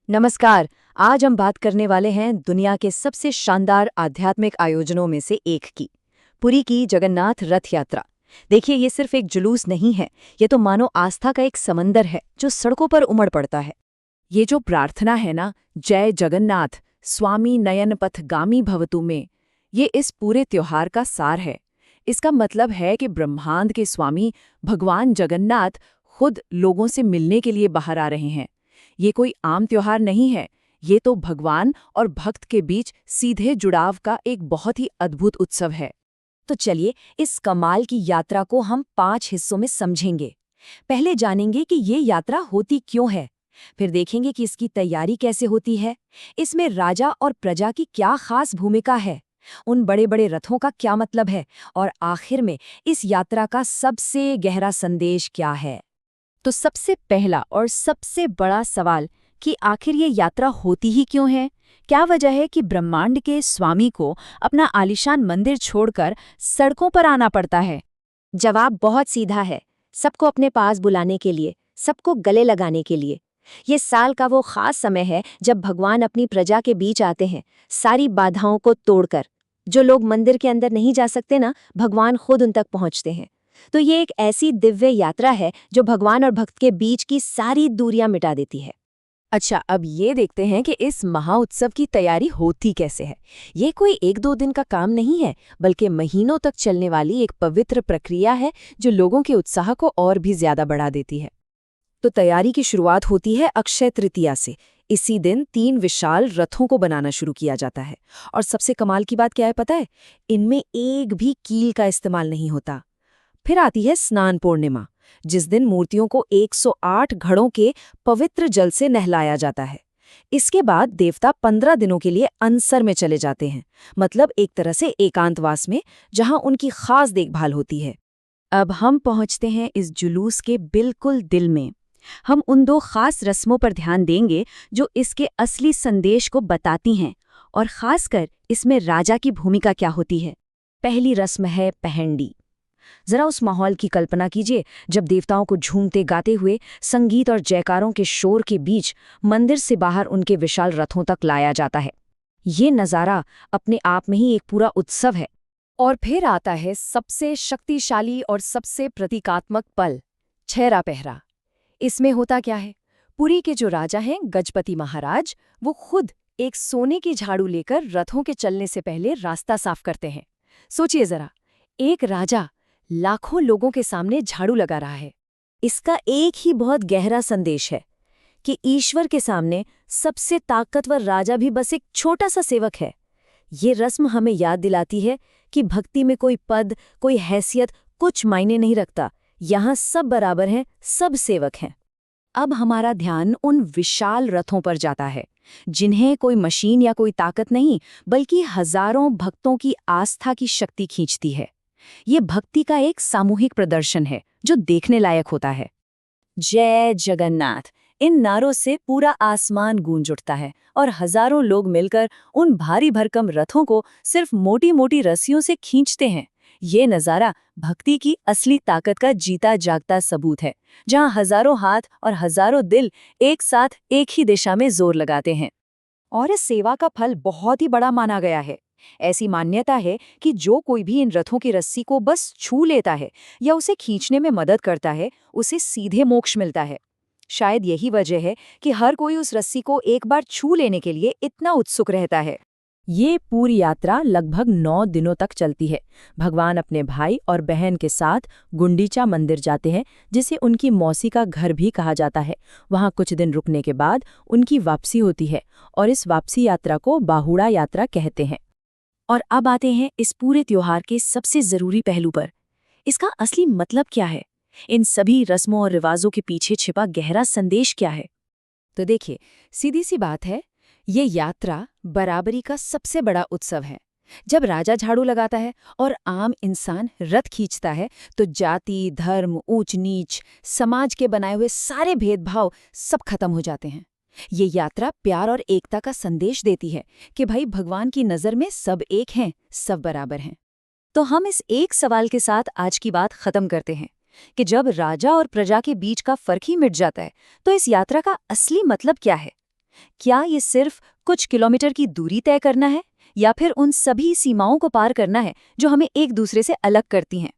नमस्कार। आज हम बात करने वाले हैं दुनिया के सबसे शानदार आध्यात्मिक आयोजनों में से एक की, पुरी की जगन्नाथ रथ यात्रा। देखिए, ये सिर्फ एक जुलूस नहीं है, ये तो मानो आस्था का एक समंदर है जो सड़कों पर उमड़ पड़ता है। ये जो प्रार्थना है ना, जय जगन्नाथ स्वामी नयनपथगामी भवतु में, ये इस पूरे त्योहार का सार है। इसका मतलब है कि ब्रह्मांड के स्वामी भगवान जगन्नाथ खुद लोगों से मिलने के लिए बाहर आ रहे हैं। ये कोई आम त्योहार नहीं है, ये तो भगवान और भक्त के बीच सीधे जुड़ाव का एक बहुत ही अद्भुत उत्सव है। तो चलिए, इस कमाल की यात्रा को हम 5 हिस्सों में समझेंगे। पहले जानेंगे कि ये यात्रा होती क्यों है, फिर देखेंगे कि इसकी तैयारी कैसे होती है, इसमें राजा और प्रजा की क्या खास भूमिका है, उन बड़े बड़े रथों का क्या मतलब है, और आखिर में इस यात्रा का सबसे गहरा संदेश क्या है। तो सबसे पहला और सबसे बड़ा सवाल कि आखिर ये यात्रा होती ही क्यों है? क्या वजह है कि ब्रह्मांड के स्वामी को अपना आलीशान मंदिर छोड़कर सड़कों पर आना पड़ता है? जवाब बहुत सीधा है, सबको अपने पास बुलाने के लिए, सबको गले लगाने के लिए। ये साल का वो खास समय है जब भगवान अपनी प्रजा के बीच आते हैं, सारी बाधाओं को तोड़कर। जो लोग मंदिर के अंदर नहीं जा सकते ना, भगवान खुद उन तक पहुंचते हैं। तो ये एक ऐसी दिव्य यात्रा है जो भगवान और भक्त के बीच की सारी दूरियां मिटा देती है। अच्छा, अब ये देखते हैं कि इस महाउत्सव की तैयारी होती कैसे है। ये कोई एक दो दिन का काम नहीं है, बल्कि महीनों तक चलने वाली एक पवित्र प्रक्रिया है जो लोगों के उत्साह को और भी ज्यादा बढ़ा देती है। तो तैयारी की शुरुआत होती है अक्षय तृतीया से। इसी दिन 3 विशाल रथों को बनाना शुरू किया जाता है। और सबसे कमाल की बात क्या है पता है? इनमें एक भी कील का इस्तेमाल नहीं होता। फिर आती है स्नान पूर्णिमा, जिस दिन मूर्तियों को 108 घड़ों के पवित्र जल से नहलाया जाता है। इसके बाद देवता 15 दिनों के लिए अनसर में चले जाते हैं, मतलब एक तरह से एकांतवास में, जहां उनकी खास देखभाल होती है। अब हम पहुंचते हैं इस जुलूस के बिल्कुल दिल में। हम उन 2 खास रस्मों पर ध्यान देंगे जो इसके असली संदेश को बताती हैं, और खासकर इसमें राजा की भूमिका क्या होती है। पहली रस्म है पहंडी। जरा उस माहौल की कल्पना कीजिए जब देवताओं को झूमते गाते हुए संगीत और जयकारों के शोर के बीच मंदिर से बाहर उनके विशाल रथों तक लाया जाता है। ये नज़ारा अपने आप में ही एक पूरा उत्सव है। और फिर आता है सबसे शक्तिशाली और सबसे प्रतीकात्मक पल, छहरा पहरा। इसमें होता क्या है? पुरी के जो राजा हैं गजपति महाराज, वो खुद एक सोने की झाड़ू लेकर रथों के चलने से पहले रास्ता साफ करते हैं। सोचिए जरा, एक राजा लाखों लोगों के सामने झाड़ू लगा रहा है। इसका एक ही बहुत गहरा संदेश है कि ईश्वर के सामने सबसे ताकतवर राजा भी बस एक छोटा सा सेवक है। ये रस्म हमें याद दिलाती है कि भक्ति में कोई पद, कोई हैसियत कुछ मायने नहीं रखता। यहाँ सब बराबर हैं, सब सेवक हैं। अब हमारा ध्यान उन विशाल रथों पर जाता है, जिन्हें कोई मशीन या कोई ताकत नहीं, बल्कि हजारों भक्तों की आस्था की शक्ति खींचती है। ये भक्ति का एक सामूहिक प्रदर्शन है जो देखने लायक होता है। जय जगन्नाथ, इन नारों से पूरा आसमान गूंज उठता है और हजारों लोग मिलकर उन भारी भरकम रथों को सिर्फ मोटी मोटी रस्सियों से खींचते हैं। ये नज़ारा भक्ति की असली ताकत का जीता जागता सबूत है, जहां हजारों हाथ और हजारों दिल एक साथ एक ही दिशा में जोर लगाते हैं। और इस सेवा का फल बहुत ही बड़ा माना गया है। ऐसी मान्यता है कि जो कोई भी इन रथों की रस्सी को बस छू लेता है या उसे खींचने में मदद करता है, उसे सीधे मोक्ष मिलता है। शायद यही वजह है कि हर कोई उस रस्सी को एक बार छू लेने के लिए इतना उत्सुक रहता है। ये पूरी यात्रा लगभग 9 दिनों तक चलती है। भगवान अपने भाई और बहन के साथ गुंडीचा मंदिर जाते हैं, जिसे उनकी मौसी का घर भी कहा जाता है। वहाँ कुछ दिन रुकने के बाद उनकी वापसी होती है, और इस वापसी यात्रा को बाहुड़ा यात्रा कहते हैं। और अब आते हैं इस पूरे त्योहार के सबसे जरूरी पहलू पर। इसका असली मतलब क्या है? इन सभी रस्मों और रिवाजों के पीछे छिपा गहरा संदेश क्या है? तो देखिए, सीधी सी बात है, ये यात्रा बराबरी का सबसे बड़ा उत्सव है। जब राजा झाड़ू लगाता है और आम इंसान रथ खींचता है, तो जाति, धर्म, ऊंच नीच, समाज के बनाए हुए सारे भेदभाव सब खत्म हो जाते हैं। ये यात्रा प्यार और एकता का संदेश देती है कि भाई, भगवान की नज़र में सब एक हैं, सब बराबर हैं। तो हम इस एक सवाल के साथ आज की बात खत्म करते हैं कि जब राजा और प्रजा के बीच का फर्क ही मिट जाता है, तो इस यात्रा का असली मतलब क्या है? क्या ये सिर्फ कुछ किलोमीटर की दूरी तय करना है या फिर उन सभी सीमाओं को पार करना है जो हमें एक दूसरे से अलग करती हैं?